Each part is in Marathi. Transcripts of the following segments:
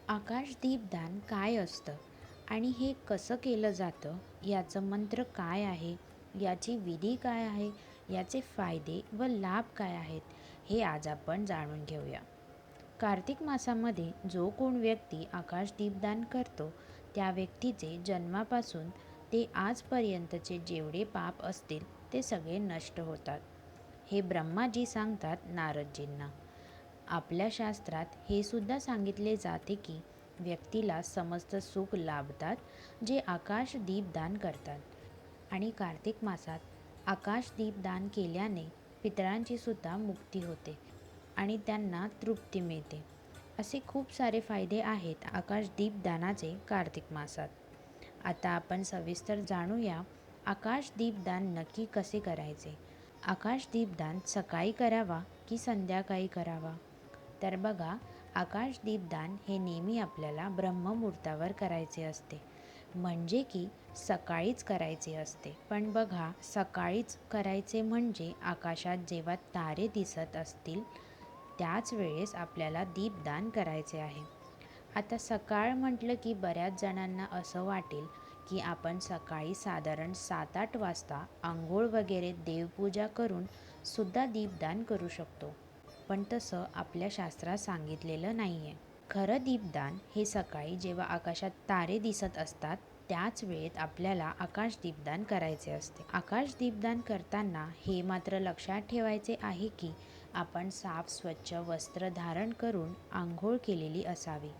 आकाश दीपदान काय असतं आणि हे कसं केलं जातं, याचं मंत्र काय आहे, याची विधी काय आहे, याचे फायदे व लाभ काय आहेत, हे आज आपण जाणून घेऊया. कार्तिक मासामध्ये जो कोण व्यक्ती आकाश दीपदान करतो त्या व्यक्तीचे जन्मापासून ते आजपर्यंतचे जेवढे पाप असतील ते सगळे नष्ट होतात. हे ब्रह्माजी सांगतात नारदजींना. आपल्या शास्त्रात हे सुद्धा सांगितले जाते की व्यक्तीला समस्त सुख लाभतात जे आकाश दीपदान करतात. आणि कार्तिक मासात आकाश दीपदान केल्याने पितरांची सुद्धा मुक्ती होते आणि त्यांना तृप्ती मिळते. असे खूप सारे फायदे आहेत आकाश दीपदानाचे कार्तिक मासात. आता आपण सविस्तर जाणूया आकाश दीपदान नक्की कसे करायचे. आकाश दीपदान सकाळी करावा की संध्याकाळी करावा? तर बघा, आकाश दीपदान हे नेहमी आपल्याला ब्रह्ममुहूर्तावर करायचे असते, म्हणजे की सकाळीच करायचे असते. पण बघा, सकाळीच करायचे म्हणजे आकाशात जेव्हा तारे दिसत असतील त्याच वेळेस आपल्याला दीपदान करायचे आहे. आता सकाळ म्हटलं की बऱ्याच जणांना असं वाटेल की आपण सकाळी साधारण 7-8 वाजता आंघोळ वगैरे देवपूजा करून सुद्धा दीपदान करू शकतो. पण तसं आपल्या शास्त्रात सांगितलेलं नाही आहे. खरं दीपदान हे सकाळी जेव्हा आकाशात तारे दिसत असतात त्याच वेळेत आपल्याला आकाश दीपदान करायचे असते. आकाश दीपदान करताना हे मात्र लक्षात ठेवायचे आहे की आपण साफ स्वच्छ वस्त्र धारण करून आंघोळ केलेली असावी.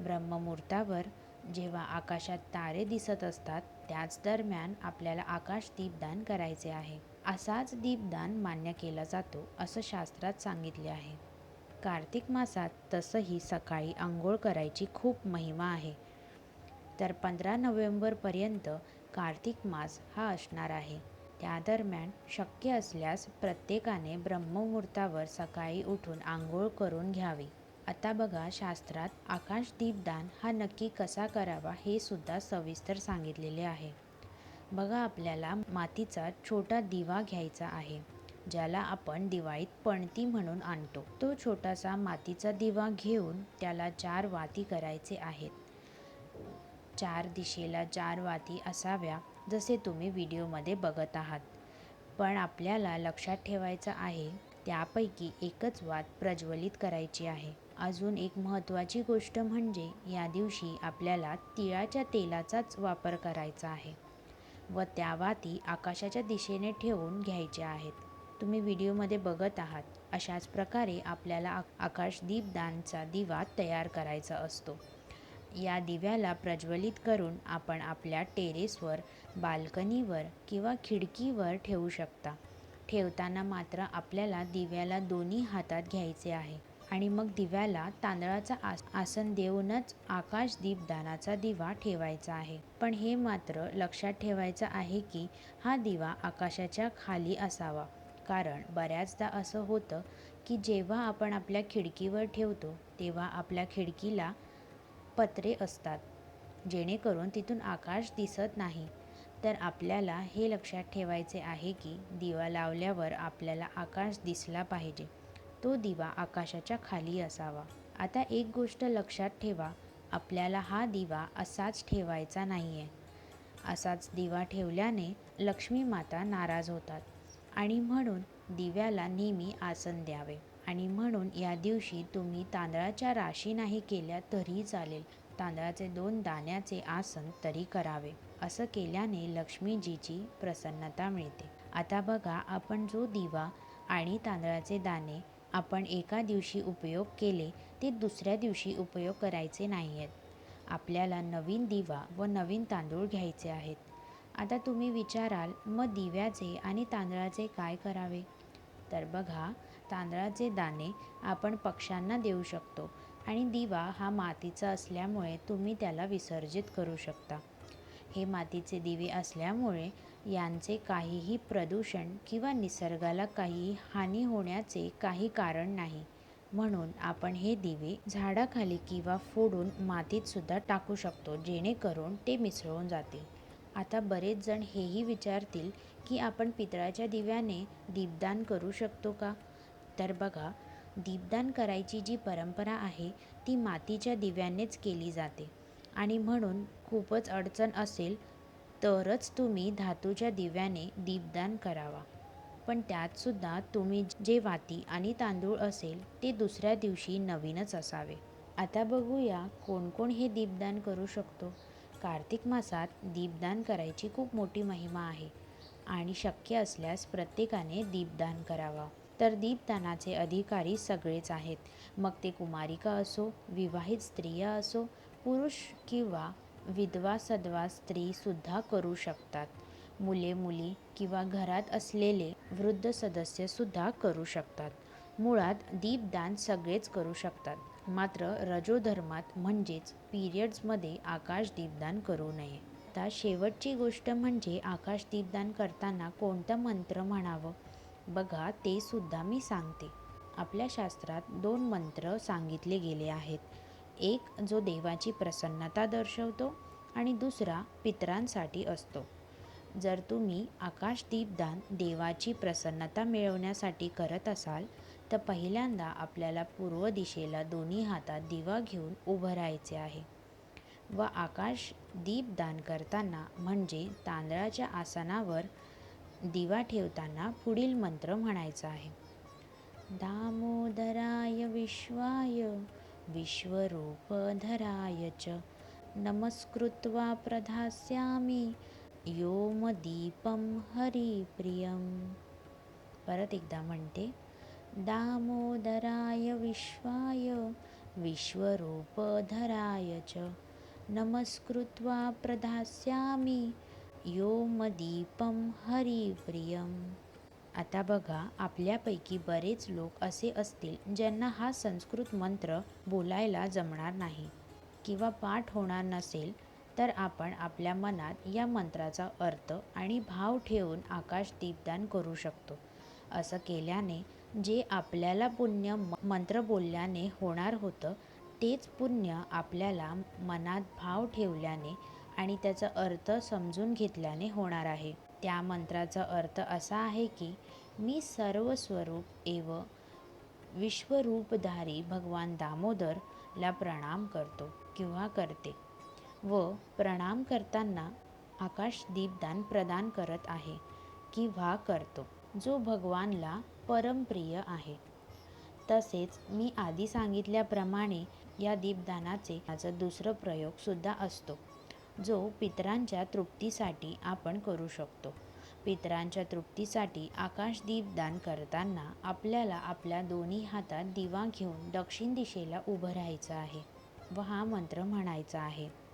ब्रह्ममुहूर्तावर जेव्हा आकाशात तारे दिसत असतात त्याच दरम्यान आपल्याला आकाश दीपदान करायचे आहे. असाच दीपदान मान्य केला जातो असं शास्त्रात सांगितले आहे. कार्तिक मासात तसंही सकाळी आंघोळ करायची खूप महिमा आहे. तर 15 नोव्हेंबरपर्यंत कार्तिक मास हा असणार आहे. त्या दरम्यान शक्य असल्यास प्रत्येकाने ब्रह्ममुहूर्तावर सकाळी उठून आंघोळ करून घ्यावी. आता बघा, शास्त्रात आकाश दीपदान हा नक्की कसा करावा हे सुद्धा सविस्तर सांगितलेले आहे. बघा, आपल्याला मातीचा छोटा दिवा घ्यायचा आहे, ज्याला आपण दिवाळीत पणती म्हणून आणतो. तो छोटासा मातीचा दिवा घेऊन त्याला 4 वाती करायचे आहेत. 4 दिशेला 4 वाती असाव्या, जसे तुम्ही व्हिडिओमध्ये बघत आहात. पण आपल्याला लक्षात ठेवायचं आहे त्यापैकी एकच वात प्रज्वलित करायची आहे. अजून एक महत्त्वाची गोष्ट म्हणजे या दिवशी आपल्याला तिळाच्या तेलाचाच वापर करायचा आहे व त्या वाती आकाशाच्या दिशेने ठेवून घ्यायच्या आहेत. तुम्ही व्हिडिओमध्ये बघत आहात अशाच प्रकारे आपल्याला आकाश दीपदानचा दिवा तयार करायचा असतो. या दिव्याला प्रज्वलित करून आपण आपल्या टेरेसवर, बाल्कनीवर किंवा खिडकीवर ठेवू शकता. ठेवताना मात्र आपल्याला दिव्याला दोन्ही हातात घ्यायचे आहे आणि मग दिव्याला तांदळाचा आसन देऊनच आकाश दीपदानाचा दिवा ठेवायचा आहे. पण हे मात्र लक्षात ठेवायचं आहे की हा दिवा आकाशाच्या खाली असावा, कारण बऱ्याचदा असं होतं की जेव्हा आपण आपल्या खिडकीवर ठेवतो तेव्हा आपल्या खिडकीला पत्रे असतात, जेणेकरून तिथून आकाश दिसत नाही. तर आपल्याला हे लक्षात ठेवायचे आहे की दिवा लावल्यावर आपल्याला आकाश दिसला पाहिजे. तो दिवा आकाशाच्या खाली असावा. आता एक गोष्ट लक्षात ठेवा, आपल्याला हा दिवा असाच ठेवायचा नाही आहे. असाच दिवा ठेवल्याने लक्ष्मी माता नाराज होतात आणि म्हणून दिव्याला नेहमी आसन द्यावे. आणि म्हणून या दिवशी तुम्ही तांदळाच्या राशी नाही केल्या तरीही चालेल, तांदळाचे 2 दाण्याचे आसन तरी करावे. असं केल्याने लक्ष्मीजीची प्रसन्नता मिळते. आता बघा, आपण जो दिवा आणि तांदळाचे दाणे आपण एका दिवशी उपयोग केले ते दुसऱ्या दिवशी उपयोग करायचे नाही आहेत. आपल्याला नवीन दिवा व नवीन तांदूळ घ्यायचे आहेत. आता तुम्ही विचाराल, मग दिव्याचे आणि तांदळाचे काय करावे? तर बघा, तांदळाचे दाणे आपण पक्ष्यांना देऊ शकतो आणि दिवा हा मातीचा असल्यामुळे तुम्ही त्याला विसर्जित करू शकता. हे मातीचे दिवे असल्यामुळे यांचे काहीही प्रदूषण किंवा निसर्गाला काही हानी होण्याचे काही कारण नाही. म्हणून आपण हे दिवे झाडाखाली किंवा फोडून मातीत सुद्धा टाकू शकतो, जेणेकरून ते मिसळून जातील. आता बरेच जण हेही विचारतील की आपण पितळाच्या दिव्याने दीपदान करू शकतो का? तर बघा, दीपदान करायची जी परंपरा आहे ती मातीच्या दिव्यानेच केली जाते आणि म्हणून खूपच अडचण असेल तरच तुम्ही धातूच्या दिव्याने दीपदान करावा. पण त्यातसुद्धा तुम्ही जे वाती आणि तांदूळ असेल ते दुसऱ्या दिवशी नवीनच असावे. आता बघूया कोण कोण हे दीपदान करू शकतो. कार्तिक मासात दीपदान करायची खूप मोठी महिमा आहे आणि शक्य असल्यास प्रत्येकाने दीपदान करावा. तर दीपदानाचे अधिकारी सगळेच आहेत. मग ते कुमारिका असो, विवाहित स्त्रिया असो, पुरुष किंवा विधवा सधवा स्त्रीसुद्धा करू शकतात. मुले मुली किंवा घरात असलेले वृद्ध सदस्यसुद्धा करू शकतात. मुळात दीपदान सगळेच करू शकतात. मात्र रजोधर्मात म्हणजेच पिरियड्समध्ये आकाश दीपदान करू नये. आता शेवटची गोष्ट म्हणजे आकाश दीपदान करताना कोणतं मंत्र म्हणावं बघा, ते सुद्धा मी सांगते. आपल्या शास्त्रात 2 मंत्र सांगितले गेले आहेत. एक जो देवाची प्रसन्नता दर्शवतो आणि दुसरा पितरांसाठी असतो. जर तुम्ही आकाश दीपदान देवाची प्रसन्नता मिळवण्यासाठी करत असाल तर पहिल्यांदा आपल्याला पूर्व दिशेला दोन्ही हातात दिवा घेऊन उभं राहायचे आहे व आकाश दीपदान करताना म्हणजे तांदळाच्या आसनावर दिवा ठेवताना पुढील मंत्र म्हणायचा आहे. दामोदराय विश्वाय विश्वरूपधराय च नमस्कृत्वा प्रधास्यामि योमदीपं हरिप्रियं. परत एकदा म्हणते. दामोदराय विश्वाय विश्वरूपधराय च नमस्कृत्वा प्रधास्यामि योमदीपं हरिप्रियं. आता बघा, आपल्यापैकी बरेच लोक असे असतील ज्यांना हा संस्कृत मंत्र बोलायला जमणार नाही किंवा पाठ होणार नसेल, तर आपण आपल्या मनात या मंत्राचा अर्थ आणि भाव ठेवून आकाश दीपदान करू शकतो. असं केल्याने जे आपल्याला पुण्य मंत्र बोलल्याने होणार होतं तेच पुण्य आपल्याला मनात भाव ठेवल्याने आणि त्याचा अर्थ समजून घेतल्याने होणार आहे. त्या मंत्राचा अर्थ असा आहे की मी सर्व स्वरूप एव विश्वरूपधारी भगवान दामोदरला प्रणाम करतो किंवा करते व प्रणाम करताना आकाश दीपदान प्रदान करत आहे किंवा करतो, जो भगवानला परमप्रिय आहे. तसेच मी आधी सांगितल्याप्रमाणे या दीपदानाचा दुसरा प्रयोगसुद्धा असतो, जो पितरांच्या तृप्तीसाठी आपण करू शकतो. पितरांच्या तृप्तीसाठी आकाश दीपदान करताना आपल्याला आपल्या दोन्ही हातात दिवा घेऊन दक्षिण दिशेला उभं राहायचं आहे व हा मंत्र म्हणायचा आहे.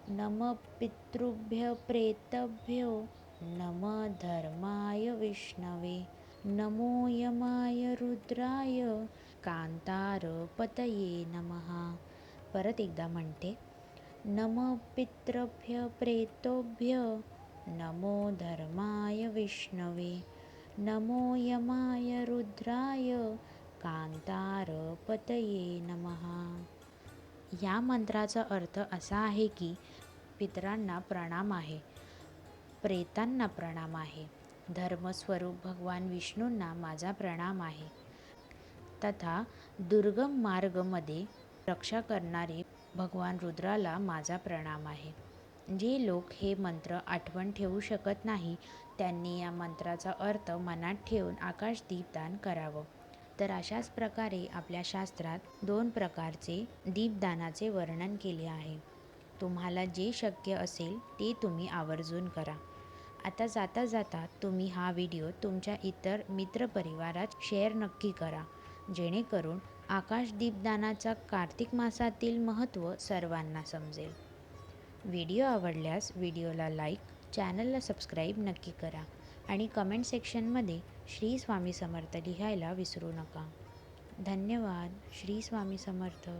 नमः पितृभ्य प्रेतभ्यो नमः धर्माय विष्णवे नमो यमाय रुद्राय कांतारपतये नमः. परत एकदा म्हणते. नमः पितृभ्य प्रेतोभ्य नमो धर्माय विष्णवे नमो यमाय रुद्राय कांतारपतये नमः. या मंत्राचा अर्थ असा आहे की पितरांना प्रणाम आहे, प्रेतांना प्रणाम आहे, धर्मस्वरूप भगवान विष्णूंना माझा प्रणाम आहे तथा दुर्गम मार्गमध्ये रक्षा करणारे भगवान रुद्राला माझा प्रणाम आहे. जे लोक हे मंत्र आठवण ठेवू शकत नाही त्यांनी या मंत्राचा अर्थ मनात ठेवून आकाश दीपदान करावं. तर अशाच प्रकारे आपल्या शास्त्रात 2 प्रकारचे दीपदानाचे वर्णन केले आहे. तुम्हाला जे शक्य असेल ते तुम्ही आवर्जून करा. आता जाता जाता तुम्ही हा व्हिडिओ तुमच्या इतर मित्रपरिवारात शेअर नक्की करा, जेणेकरून आकाश दीपदानाचा कार्तिक मासातील महत्त्व सर्वांना समजेल. व्हिडिओ आवडल्यास व्हिडिओला लाईक, चॅनलला सबस्क्राईब नक्की करा आणि कमेंट सेक्शनमध्ये श्री स्वामी समर्थ लिहायला विसरू नका. धन्यवाद. श्री स्वामी समर्थ.